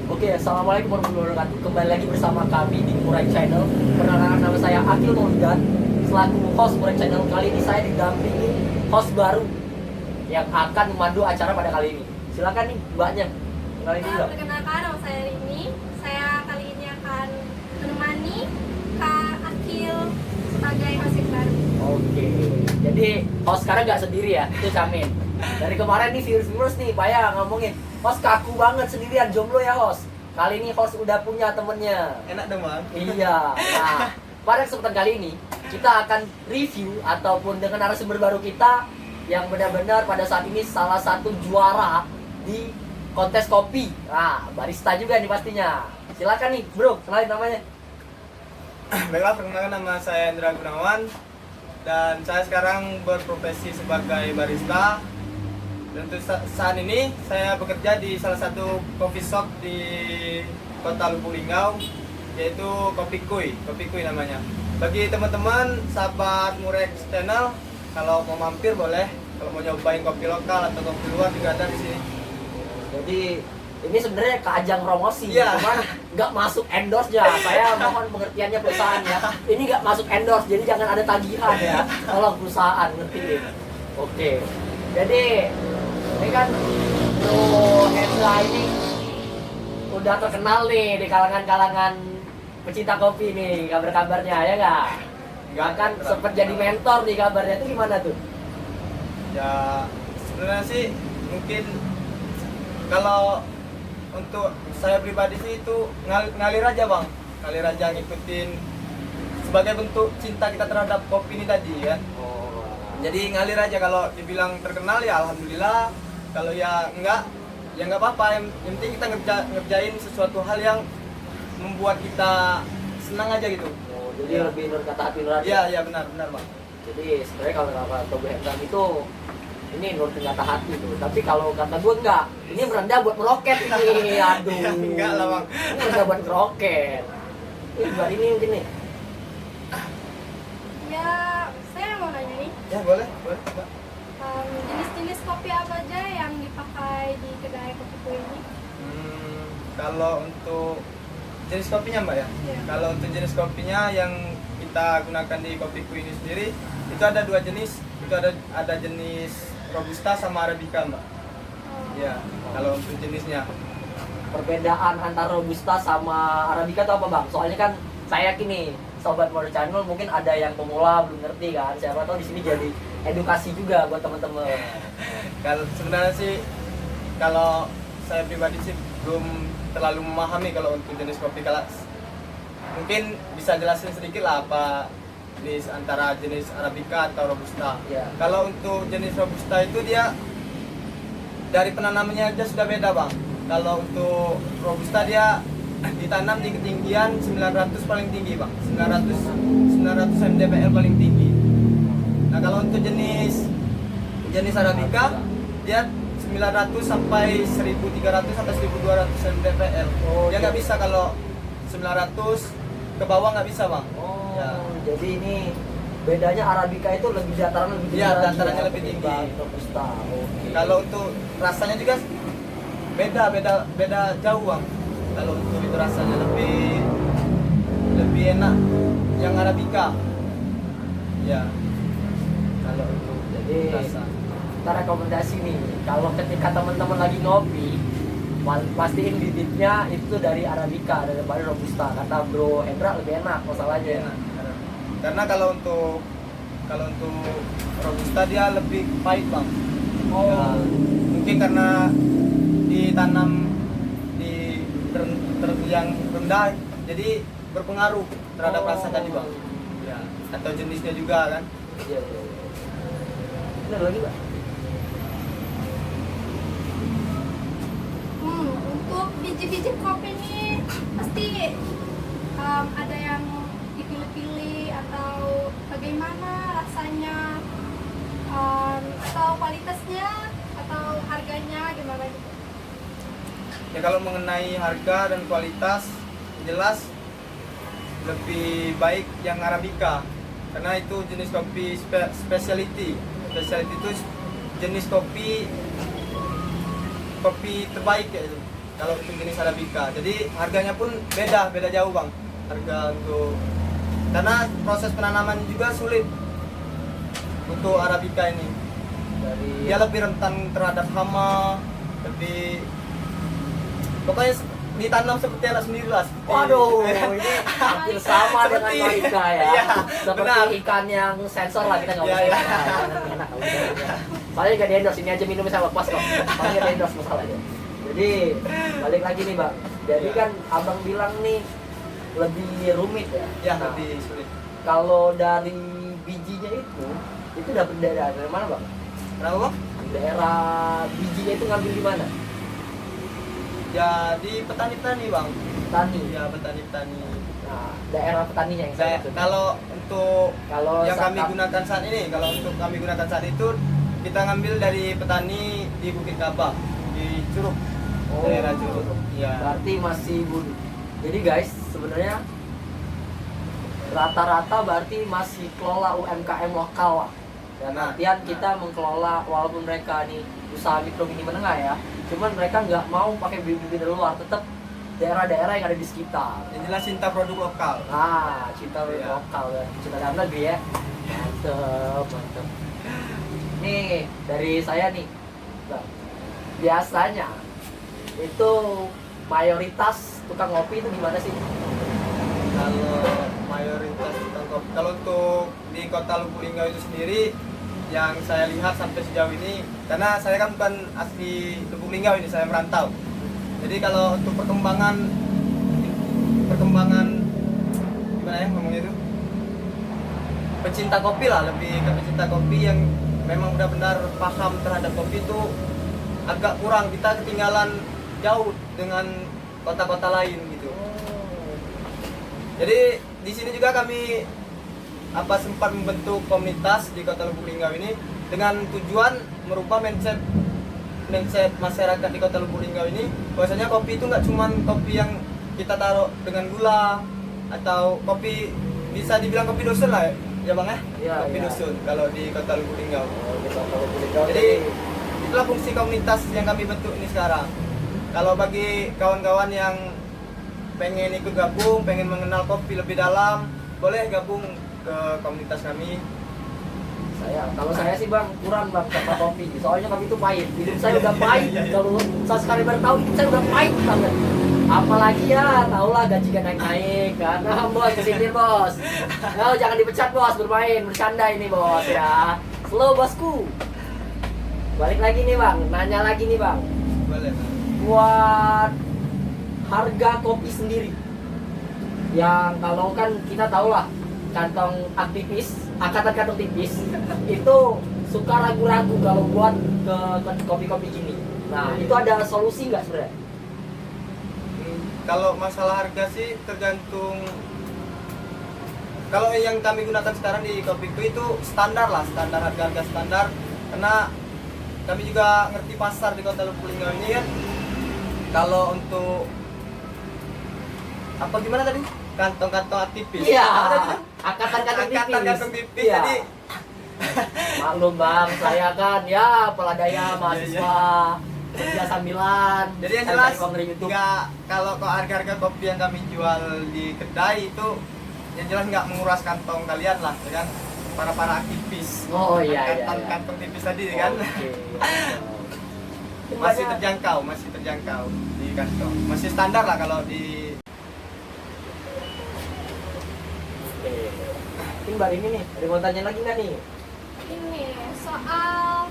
Oke, assalamualaikum warahmatullahi wabarakatuh. Kembali lagi bersama kami di Murai Channel. Perkenalkan, nama saya Akil Mauldan selaku host Murai Channel. Kali ini saya didampingi host baru yang akan memandu acara pada kali ini. Silakan nih mbaknya. Kenalin dulu. Perkenalkan, nama saya Rini. Saya kali ini akan menemani Kak Akil sebagai host yang baru. Oke, jadi host sekarang nggak sendiri ya, itu jamin. Dari kemarin nih viewers nih, Paya ngomongin host kaku banget sendirian, jomblo ya host. Kali ini host udah punya temennya. Enak dong bang. Iya. Nah, pada kesempatan kali ini kita akan review ataupun dengan narasumber baru kita yang benar-benar pada saat ini salah satu juara di kontes kopi. Nah, barista juga nih pastinya. Silakan nih, bro, kenalin namanya. Baiklah, perkenalkan nama saya Indra Gunawan dan saya sekarang berprofesi sebagai barista. Dan untuk saat ini saya bekerja di salah satu coffee shop di Kota Lubuk Linggau, yaitu Kopi Kuy namanya. Bagi teman-teman sahabat Murex Channel, kalau mau mampir boleh, kalau mau nyobain kopi lokal atau kopi luar juga ada di sini. Jadi ini sebenarnya ke ajang promosi, Iya. cuman nggak masuk endorse ya. Saya mohon pengertiannya perusahaan ya. Ini nggak masuk endorse, jadi jangan ada tagihan ya. Tolong perusahaan ngertiin. Oke. Jadi ini kan Bro Hendra ini udah terkenal nih di kalangan-kalangan pecinta kopi nih, kabar-kabarnya ya nggak? Bahkan sempat jadi mentor nih kabarnya, itu gimana tuh? Ya sebenarnya sih mungkin kalau untuk saya pribadi sih itu ngalir aja bang, ngalir aja ngikutin sebagai bentuk cinta kita terhadap kopi ini tadi ya. Oh, Jadi ngalir aja, kalau dibilang terkenal ya alhamdulillah, kalau ya enggak ya nggak apa-apa, yang penting kita ngerjain sesuatu hal yang membuat kita senang aja gitu. oh, jadi Ya. lebih berkata hati nurani. Iya iya benar bang. Jadi sebenarnya kalau kata Tobi Hendram itu ini menurut kata hati tuh, tapi kalau kata gue enggak, ini merendah buat meroket ini, aduh. Ya, enggak lah, Bang. Ini merendah buat meroket. Ini buat ini mungkin nih. Ya, saya mau nanya nih, Ya boleh Mbak. jenis-jenis kopi apa aja yang dipakai di kedai kopi Kuy ini? Kalau untuk jenis kopinya mbak ya, Iya. kalau untuk jenis kopinya yang kita gunakan di Kopi Kuy ini sendiri itu ada dua jenis, itu ada jenis robusta sama arabica mbak. Ya, kalau untuk jenisnya. Perbedaan antara robusta sama arabica itu apa bang? Soalnya kan saya yakin nih sobat Murai Channel mungkin ada yang pemula belum ngerti kan. Siapa tahu di sini jadi edukasi juga buat teman-teman. Kalau sebenarnya sih, kalau saya pribadi sih belum terlalu memahami kalau untuk jenis kopi. Kalau mungkin bisa jelasin sedikit lah apa jenis antara jenis arabica atau robusta. Iya. Kalau untuk jenis robusta itu dia dari penanamannya aja sudah beda bang. Kalau untuk robusta dia ditanam di ketinggian 900 paling tinggi bang, 900 mdpl paling tinggi. Nah kalau untuk jenis arabica dia 900 sampai 1300 sampai 1200 mdpl. Oh, Dia nggak oke. bisa kalau 900 ke bawah nggak bisa bang. Oh, Ya. jadi ini bedanya arabica itu lebih dataran lebih tinggi. Iya, lagi datarannya ya, lebih tinggi. ketimbang robusta. Oke. Kalau untuk rasanya juga beda jauh bang. Kalau untuk itu rasanya lebih enak yang arabica. Ya. Kalau untuk Jadi rasa. kita rekomendasi nih, kalau ketika teman-teman lagi ngopi, pastiin bibitnya itu dari arabica daripada robusta. Kata Bro Hendra lebih enak masalahnya. Enak. Karena kalau untuk robusta dia lebih pahit bang. Oh. Ya, mungkin karena ditanam di yang rendah, jadi berpengaruh terhadap Oh. rasa tadi bang. Ya, atau jenisnya juga kan. Iya, iya, iya. Ini ada lagi, Pak? Untuk biji-biji kopi ini pasti ada yang dipilih-pilih atau bagaimana rasanya, atau kualitasnya atau harganya gimana gitu? Ya kalau mengenai harga dan kualitas jelas lebih baik yang arabica, karena itu jenis kopi specialty. Specialty itu jenis kopi terbaik ya itu. kalau untuk jenis Arabica. Jadi harganya pun beda jauh bang. Harga untuk karena proses penanaman juga sulit untuk Arabica ini. Dia lebih rentan terhadap hama, lebih pokoknya ditanam seperti anak sendiri lah. Waduh, ini hampir sama dengan Seperti- Malika ya. Iya, Seperti benar. ikan yang sensor lah, kita nggak Iya, usah. iya. Enak, udah. Soalnya nggak di-endorse, ini aja minumnya sama pas kok. Soalnya nggak di-endorse masalahnya. Jadi balik lagi nih bang. Jadi kan abang bilang nih lebih rumit ya. Ya Nah, lebih sulit. kalau dari bijinya itu dapat dari mana bang? Kenapa bang? Daerah bijinya itu ngambil di mana? Ya di petani-petani bang. Petani. Ya petani-petani. Nah, daerah petaninya yang saya maksud. Kalau untuk Kalau yang kami saat- gunakan saat ini, kalau untuk kami gunakan saat itu kita ngambil dari petani di Bukit Kabah di Curug, daerah Curug. Ya. Berarti masih bun. Jadi guys, sebenarnya rata-rata berarti masih kelola UMKM lokal lah. Dan Nah, artian kita mengelola walaupun mereka nih usaha mikro mini menengah ya, cuman mereka nggak mau pakai bibit dari luar, tetap daerah-daerah yang ada di sekitar. Yang jelas cinta produk lokal. Nah, cinta Iya. lokal ya, cinta dalam negeri ya. Mantep. Nih dari saya nih, Bang. Biasanya itu mayoritas tukang ngopi itu di mana sih? Kalau mayoritas tukang kopi, kalau untuk di kota Lubuk Linggau itu sendiri yang saya lihat sampai sejauh ini, karena saya kan bukan asli Lubuk Linggau ini, saya merantau. Jadi kalau untuk perkembangan gimana ya ngomongnya itu, pecinta kopi lah, lebih ke pecinta kopi yang memang benar-benar paham terhadap kopi itu agak kurang, kita ketinggalan jauh dengan kota-kota lain gitu. Jadi di sini juga kami sempat membentuk komunitas di Kota Lubuk Linggau ini dengan tujuan merubah mindset masyarakat di Kota Lubuk Linggau ini, bahwasanya kopi itu nggak cuma kopi yang kita taruh dengan gula atau kopi, bisa dibilang kopi dusun lah ya bang ya. Iya, Kopi iya. dusun kalau di Kota Lubuk Linggau. Di Kota Lubuk Linggau. Jadi itulah fungsi komunitas yang kami bentuk ini sekarang. Kalau bagi kawan-kawan yang pengen ikut gabung, pengen mengenal kopi lebih dalam, boleh gabung ke komunitas kami. kalau saya sih bang kurang bang sama kopi, soalnya kopi itu pahit. Hidup saya udah pahit. Kalau saya sekali baru tahu hidup saya udah pahit banget. Apalagi ya, tau lah gaji kan naik kan. Nah, bos kesini bos. No, jangan dipecat bos, bermain, bercanda ini bos ya. Slow bosku. Balik lagi nih bang, nanya lagi nih bang. Boleh. Buat harga kopi sendiri, yang kalau kan kita tahu lah kantong aktivis, kantong tipis itu suka ragu-ragu kalau buat ke kopi-kopi gini. Nah itu ada solusi nggak sebenarnya? Kalau masalah harga sih tergantung. Kalau yang kami gunakan sekarang di kopiku itu standar lah, standar harga standar. Karena kami juga ngerti pasar di Kota Lubuk Linggau ini kan. Kalau untuk apa gimana tadi? Kantong-kantong aktivis. Iya, Apa tadi? angkatan-kantong tipis. Angkatan-kantong tipis. Iya. Jadi Maklum bang, saya kan ya peladaya mahasiswa kerja sambilan. Jadi yang saya jelas cari uang dari YouTube. nggak, kalau harga-harga kopi yang kami jual di kedai itu yang jelas nggak menguras kantong kalian lah, ya kan? Para aktivis. Oh iya iya. Kantong tipis tadi kan. Oke. Masih Banyak- terjangkau di kantong. Masih standar lah kalau di. Oke. Mungkin Mbak ini nih, ada mau tanya lagi nggak nih? Ini soal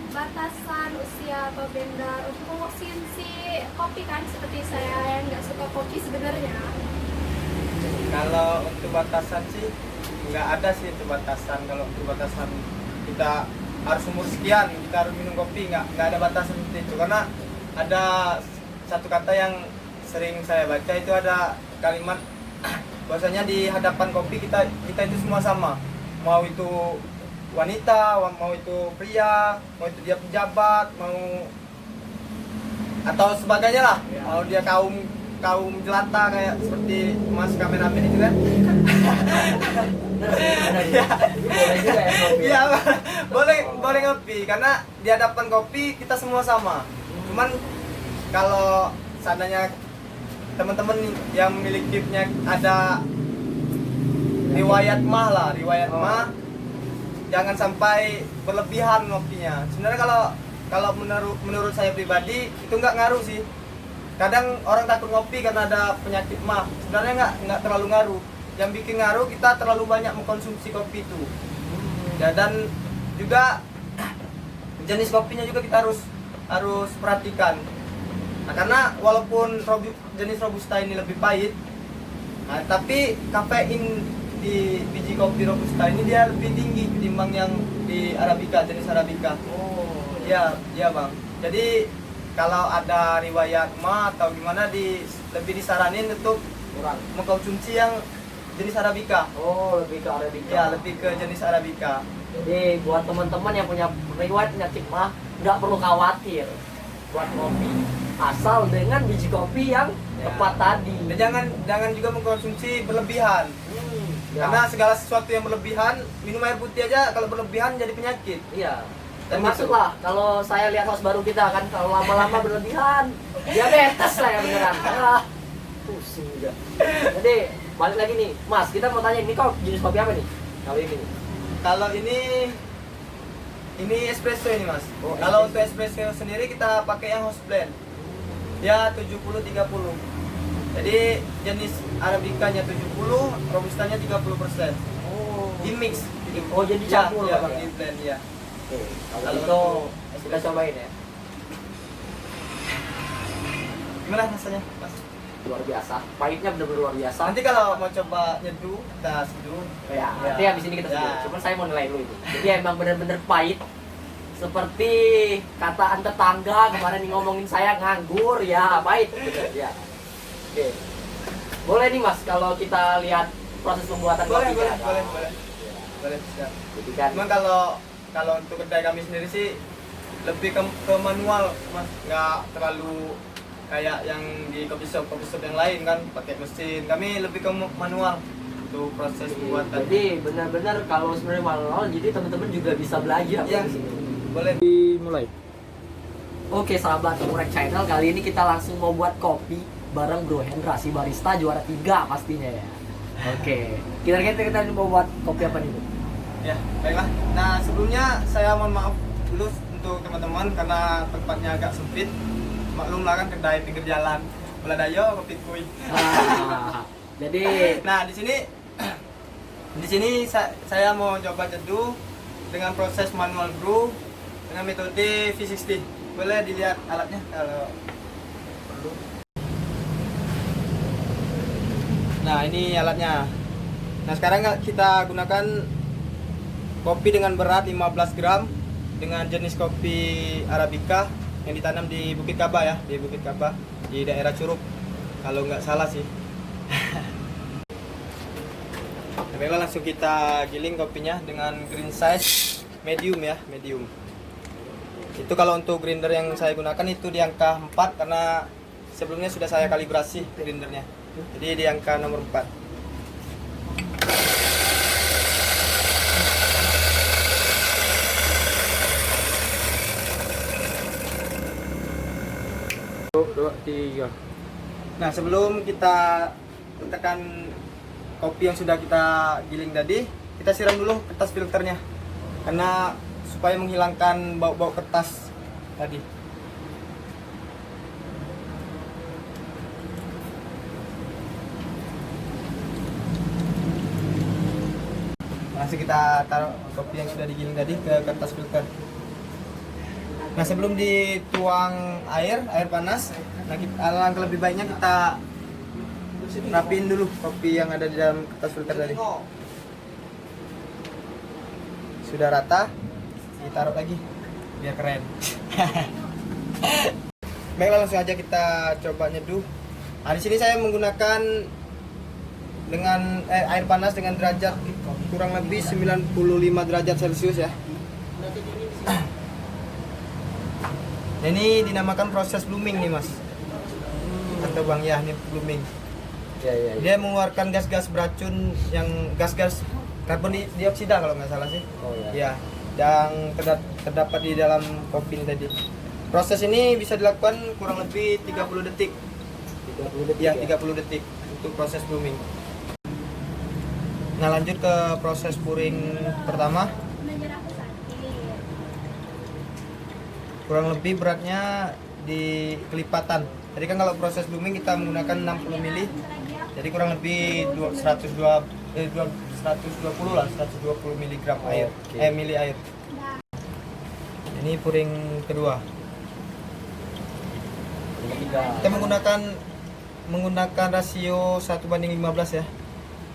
batasan usia atau benda untuk konsumsi kopi kan, seperti saya yang nggak suka kopi sebenarnya. Kalau untuk batasan sih nggak ada sih untuk batasan. Kalau untuk batasan kita harus umur sekian kita harus minum kopi, nggak ada batasan seperti itu. Karena ada satu kata yang sering saya baca, itu ada kalimat bahwasanya di hadapan kopi kita itu semua sama, mau itu wanita, mau itu pria, mau itu dia pejabat, mau atau sebagainya lah, Ya. mau dia kaum jelata kayak seperti Mas kameramen itu kan. Benar sih, benar. Jadi boleh juga ya kopi. Iya, boleh ngopi karena di hadapan kopi kita semua sama. Cuman kalau seandainya teman-teman yang memilikinya ada riwayat mah lah, riwayat mah, jangan sampai berlebihan ngopinya. Sebenarnya kalau menurut saya pribadi itu nggak ngaruh sih. Kadang orang takut ngopi karena ada penyakit mah. Sebenarnya nggak terlalu ngaruh. Yang bikin ngaruh kita terlalu banyak mengkonsumsi kopi itu. Ya, dan juga jenis kopinya juga kita harus perhatikan. Nah, karena walaupun jenis robusta ini lebih pahit, nah, tapi kafein di biji kopi robusta ini dia lebih tinggi ketimbang yang di arabica, jenis arabica. Oh. Iya, iya bang. Jadi kalau ada riwayat mah atau gimana lebih disaranin untuk Kurang. mengkonsumsi yang jenis arabica. Oh, lebih ke arabica. Ya, lebih ke jenis arabica. Jadi buat teman-teman yang punya riwayat penyakit mah nggak perlu khawatir buat kopi, asal dengan biji kopi yang Ya. tepat tadi. Dan jangan juga mengkonsumsi berlebihan. Ya. Karena segala sesuatu yang berlebihan, minum air putih aja kalau berlebihan jadi penyakit. Iya. Dan Termasuklah kalau saya lihat host baru kita kan kalau lama-lama berlebihan diabetes lah ya beneran. Pusing juga. Jadi balik lagi nih, Mas, kita mau tanya ini kok jenis kopi apa nih? Kali ini. Kalau ini espresso ini mas. Oh, Kalau espresso. untuk espresso sendiri kita pakai yang house blend. Dia 70-30. Jadi jenis arabicanya 70, robustanya 30%. Oh. Di mix. Oh, jadi campur ya, Bang, di ya? blend ya. Oke, kalau Kalau itu kita cobain ya. Gimana rasanya mas? Luar biasa. Pahitnya benar-benar luar biasa. Nanti kalau mau coba nyeduh, kita seduh. Ya, Ya. nanti habis ini kita Ya. sebut. Cuman saya mau nilai dulu itu. Jadi emang bener-bener pahit. Seperti kataan tetangga kemarin nih ngomongin saya nganggur, ya pahit. Bener, ya. Oke. Boleh nih Mas, kalau kita lihat proses pembuatan Boleh, kopinya. boleh. Ya. Boleh, siap. Jadi kan, Cuman kalau untuk kedai kami sendiri sih lebih ke manual mas, nggak terlalu kayak yang di coffee shop yang lain kan pakai mesin. Kami lebih ke manual untuk proses pembuatan. jadi benar-benar kalau sebenarnya manual, jadi teman-teman juga bisa belajar Ya, di sini. boleh. Mulai. Oke sahabat Murek Channel, kali ini kita langsung mau buat kopi bareng Bro Hendra, si barista juara 3 pastinya ya. Oke, kira-kira kita mau buat kopi apa nih Bu? Ya, baiklah. Nah sebelumnya saya mohon maaf dulu untuk teman-teman karena tempatnya agak sempit. Maklum lah kan kedai pinggir jalan. Beladayo kopi kuy. Jadi, Nah di sini saya mau coba jeduh dengan proses manual brew dengan metode V60. Boleh dilihat alatnya kalau perlu. Nah ini alatnya. Nah sekarang kita gunakan kopi dengan berat 15 gram dengan jenis kopi arabica yang ditanam di Bukit Kaba ya, di Bukit Kaba di daerah Curug kalau nggak salah sih. Baiklah langsung kita giling kopinya dengan grind size medium ya, medium. Itu kalau untuk grinder yang saya gunakan itu di angka 4 karena sebelumnya sudah saya kalibrasi grindernya. Jadi di angka nomor 4. dua, tiga. Nah sebelum kita tekan kopi yang sudah kita giling tadi, kita siram dulu kertas filternya karena supaya menghilangkan bau-bau kertas tadi. Langsung kita taruh kopi yang sudah digiling tadi ke kertas filter. Nah sebelum dituang air panas, nah alangkah lebih baiknya kita rapiin dulu kopi yang ada di dalam kertas filter tadi. Sudah rata, ditaruh lagi biar keren. Baiklah langsung aja kita coba nyeduh. Nah di sini saya menggunakan dengan air panas dengan derajat kurang lebih 95 derajat Celcius ya. Nah, ini dinamakan proses blooming nih mas. Atau bang ya ini blooming. Ya. Dia mengeluarkan gas-gas beracun yang gas-gas karbon dioksida kalau nggak salah sih. Oh ya. Ya, yang terdapat di dalam kopi ini tadi. Proses ini bisa dilakukan kurang lebih 30 detik 30 detik Ya, ya? 30 detik untuk proses blooming. Nah, lanjut ke proses puring pertama. Belajar aku sakit. Kurang lebih beratnya di kelipatan. Jadi kan kalau proses blooming kita menggunakan 60 mili. Jadi kurang lebih 120 lah, 120 miligram air. Oke. Mili air. Nah, Ini puring kedua. Yang ketiga. Kita menggunakan rasio 1:15 ya.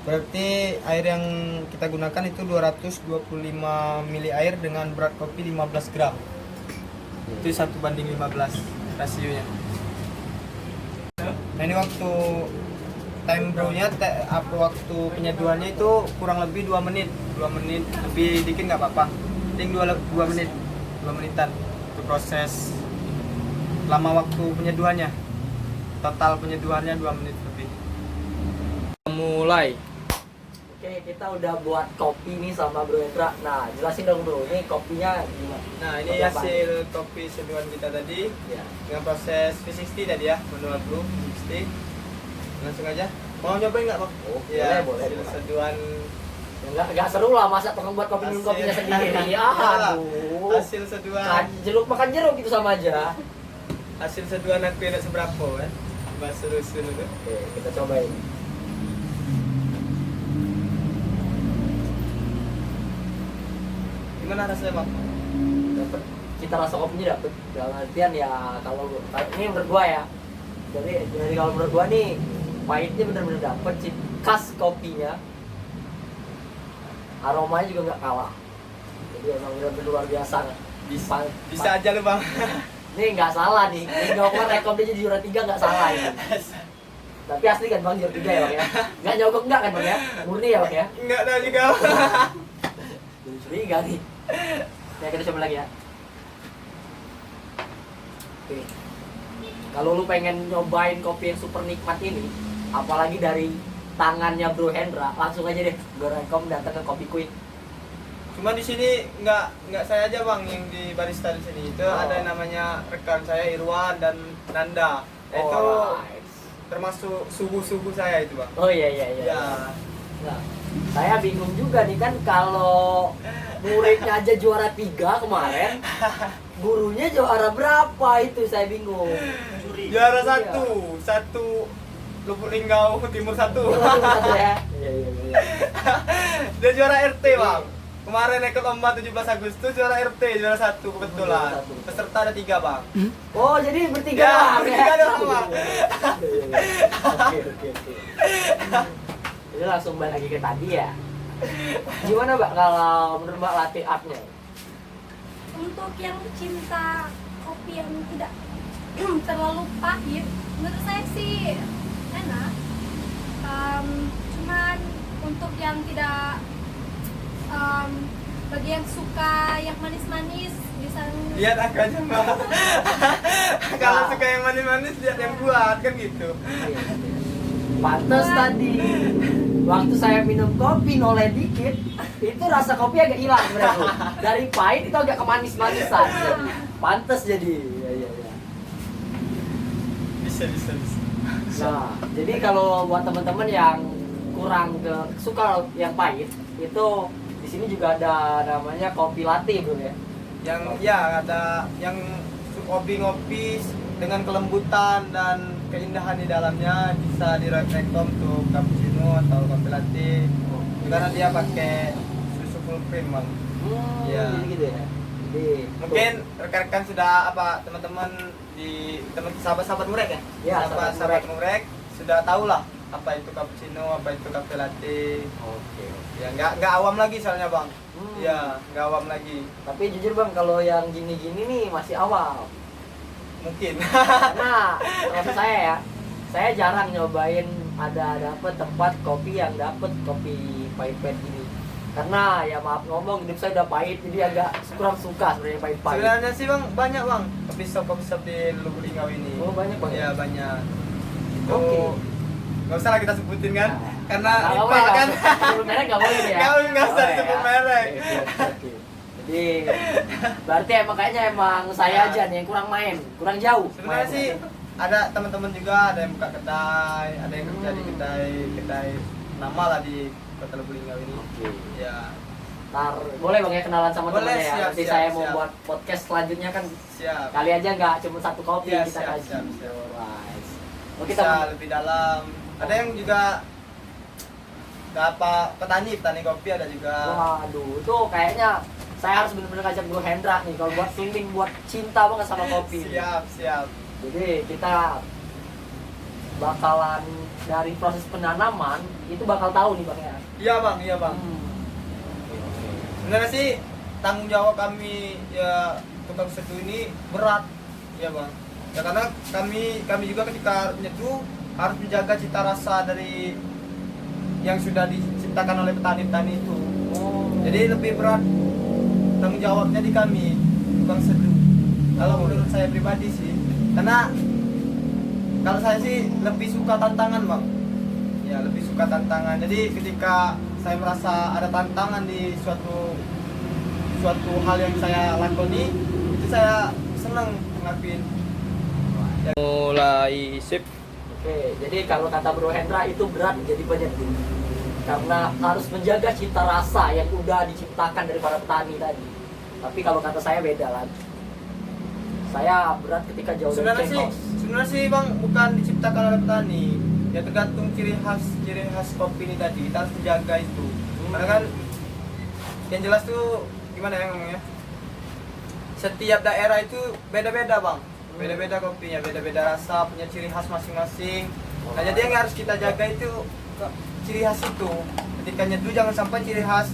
Berarti air yang kita gunakan itu 225 mili air dengan berat kopi 15 gram. Itu 1:15 rasionya. Nah, ini waktu time brew-nya, waktu penyeduhannya itu kurang lebih 2 menit. 2 menit, lebih dikit nggak apa-apa. Penting 2 menit, 2 menitan. Itu proses lama waktu penyeduhannya. Total penyeduhannya 2 menit lebih. Mulai. Oke, kita udah buat kopi nih sama Bro Hendra. Nah, jelasin dong Bro, ini kopinya gimana? Nah, ini Kopi apa? hasil kopi seduhan kita tadi Ya. dengan proses V60 tadi ya, manual brew V60. Langsung aja. Mau nyobain nggak, Bang? Oh, Ya, boleh, hasil boleh. seduhan. Ya, nggak seru lah masa tukang buat kopi minum kopinya sendiri. Aduh. Hasil seduhan. Jeruk makan jeruk gitu sama aja. Hasil seduhan aku tidak seberapa kan. Bahasa rusun itu. Oke, kita cobain. Gimana rasanya, Bang? Dapet cita rasa kopinya dapet. Dalam artian ya kalau ini menurut gua ya. Jadi kalau menurut gua nih pahitnya bener-bener dapet khas kopinya. Aromanya juga nggak kalah. Jadi emang bener-bener luar biasa. Bisa aja lu, Bang. Ini nggak salah nih. Ini nggak keluar rekom dia jadi juara 3 nggak salah ini. Tapi asli kan Bang juara 3 ya Bang ya? Nggak nyogok nggak kan Bang ya? Murni ya Bang ya? Enggak tahu juga. Jadi curiga nih. Ya kita coba lagi ya. Oke. Kalau lu pengen nyobain kopi yang super nikmat ini, apalagi dari tangannya Bro Hendra, langsung aja deh gue rekom datang ke Kopi Queen. Cuma di sini nggak saya aja, Bang, yang di barista di sini. Itu Oh. ada yang namanya rekan saya Irwan dan Nanda. Itu Alright. termasuk suhu-suhu saya itu, Bang. Oh iya iya iya. Ya. Nah, saya bingung juga nih kan kalau muridnya aja juara 3 kemarin, gurunya juara berapa itu saya bingung. Juara Iya. satu Lubuk Linggau Timur 1. Satu ya. Iya iya iya. Dia juara RT, Bang. Kemarin ikut lomba 17 Agustus juara RT, juara 1 kebetulan. Juara 1. Peserta ada 3, Bang. Oh jadi bertiga Ya, doang bertiga doang, Bang. Oke oke oke. Jadi langsung balik lagi ke tadi ya. Gimana Mbak kalau menurut Mbak latte art-nya? untuk yang cinta kopi yang tidak terlalu pahit, menurut saya sih enak. Cuman untuk yang tidak, bagi yang suka yang manis-manis bisa. Lihat aku aja, Bang. Kalau suka yang manis-manis lihat yang buat kan gitu. Pantes tadi waktu saya minum kopi noleh dikit, itu rasa kopi agak hilang sebenarnya Bu. Dari pahit itu agak kemanis-manisan. Pantes jadi. Iya iya iya. Bisa. Nah, jadi kalau buat teman-teman yang kurang suka yang pahit, itu di sini juga ada namanya kopi latte Bro ya. Yang ya ada yang kopi-ngopi dengan kelembutan dan keindahan di dalamnya, bisa direkom untuk cappuccino atau kopi latte. Karena dia pakai susu full cream, Bang. Iya. Jadi gitu ya. Jadi Mungkin rekan-rekan sudah teman-teman di sahabat-sahabat murek ya? Ya, sahabat murek sudah tahu lah apa itu cappuccino, apa itu kopi latte. Oke. Ya nggak awam lagi soalnya, Bang. Hmm. Ya nggak awam lagi. Tapi jujur Bang, kalau yang gini-gini nih masih awal. Mungkin. Nah, maksud saya ya, saya jarang nyobain dapet tempat kopi yang dapet kopi pahit-pahit gini. Karena ya maaf ngomong, hidup saya udah pahit, jadi agak kurang suka sebenarnya pahit-pahit. Sebenarnya sih, Bang, banyak, Bang, kopi shop di Lubuk Linggau ini. Oh, banyak, Bang? Ya, banyak. Itu Oke. nggak usah lah kita sebutin kan, karena Nah, nggak IPA boleh, kan. sebelum merek nggak boleh ya. Nggak usah Boleh disebut ya? merek. Oke. Jadi berarti emang kayaknya emang saya aja nih yang kurang main, kurang jauh. Sebenarnya mainnya. sih ada teman-teman juga, ada yang buka kedai, ada yang kerja di kedai nama lah di Kota Lubulingga ini. Oke. Ya, Ntar boleh bang ya kenalan sama Boleh, temennya ya. siap, Nanti siap, saya mau siap. buat podcast selanjutnya kan siap. kali aja nggak cuma satu kopi Iya, kita siap, kasih. siap, siap. Alright. Oh, Bisa kita lebih dalam. Ada yang juga petani kopi ada juga. waduh, itu kayaknya saya harus benar-benar ngajak Bro Hendra nih kalau buat swimming, buat cinta banget sama kopi. Siap, siap. Jadi kita bakalan dari proses penanaman itu bakal tahu nih bang ya. Iya bang, iya bang. Sebenarnya sih tanggung jawab kami ya tukang seduh ini berat, ya bang. Ya karena kami juga ketika nyeduh harus menjaga cita rasa dari yang sudah diciptakan oleh petani-petani itu. Oh. Jadi lebih berat tanggung jawabnya di kami tukang seduh. Kalau menurut saya pribadi sih, karena kalau saya sih lebih suka tantangan bang. Ya lebih suka tantangan. Jadi ketika saya merasa ada tantangan di suatu hal yang saya lakoni, itu saya senang ngelakuin. Ya, mulai sip. Oke, jadi kalau kata Bro Hendra itu berat jadi penyeduh karena harus menjaga cita rasa yang udah diciptakan dari para petani tadi. Tapi kalau kata saya beda lagi. Saya berat ketika jauh dari chaos. Sebenarnya sih bang bukan diciptakan oleh petani. Ya tergantung ciri khas kopi ini tadi. Kita harus menjaga itu. Karena kan yang jelas tuh gimana ya ngomongnya? Setiap daerah itu beda-beda bang. Beda-beda kopinya, beda-beda rasa, punya ciri khas masing-masing. Nah jadi yang harus kita jaga itu ciri khas itu. Ketika nyeduh jangan sampai ciri khas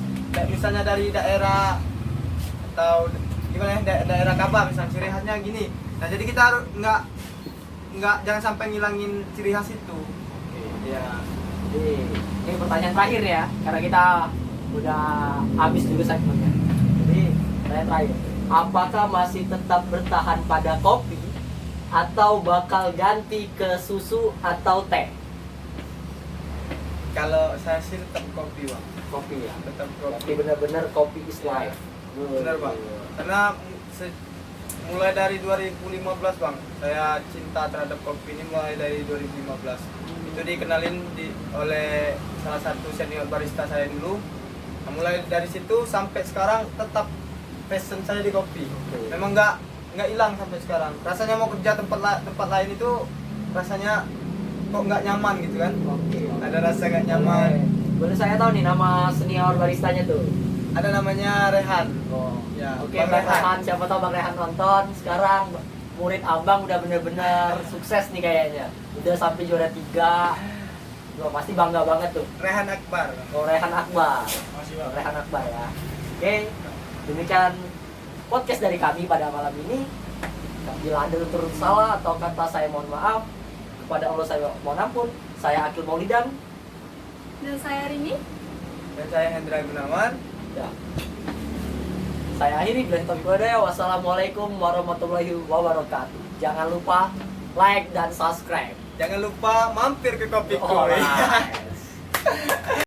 misalnya dari daerah atau gimana ya daerah Kabah misalnya ciri khasnya gini. Nah jadi kita harus nggak jangan sampai ngilangin ciri khas itu. Ya. Jadi ini pertanyaan terakhir ya, karena kita udah habis dulu segmennya. Jadi pertanyaan terakhir, apakah masih tetap bertahan pada kopi atau bakal ganti ke susu atau teh? Kalau saya sih tetap kopi bang. Kopi ya. Tetap Berarti kopi. benar-benar kopi is life. Benar bang. Karena mulai dari 2015 bang, saya cinta terhadap kopi ini mulai dari 2015. Itu dikenalin oleh salah satu senior barista saya dulu. Nah, mulai dari situ sampai sekarang tetap passion saya di kopi. Memang nggak hilang sampai sekarang. Rasanya mau kerja tempat lain itu rasanya kok nggak nyaman gitu kan? Oke. Ada rasa nggak nyaman. Boleh saya tahu nih nama senior baristanya tuh? Ada namanya Rehan. Oh. Ya, Oke, Bang Bang Rehan. Rehan, siapa tahu Bang Rehan nonton. Sekarang murid abang udah bener-bener sukses nih kayaknya. Udah sampai juara 3. Wah, pasti bangga banget tuh. Rehan Akbar. Oh, Rehan Akbar. Masih bang. Rehan Akbar ya. Oke, demikian podcast dari kami pada malam ini. Bila ada turut salah atau kata saya mohon maaf, kepada Allah saya mohon ampun. Saya Akil Maulidan. Dan saya Rini. Dan saya Hendra Gunawan. Ya. Saya akhiri bila taufiq walhidayah. Wassalamualaikum warahmatullahi wabarakatuh. Jangan lupa like dan subscribe. Jangan lupa mampir ke Kopi Koi. Alright.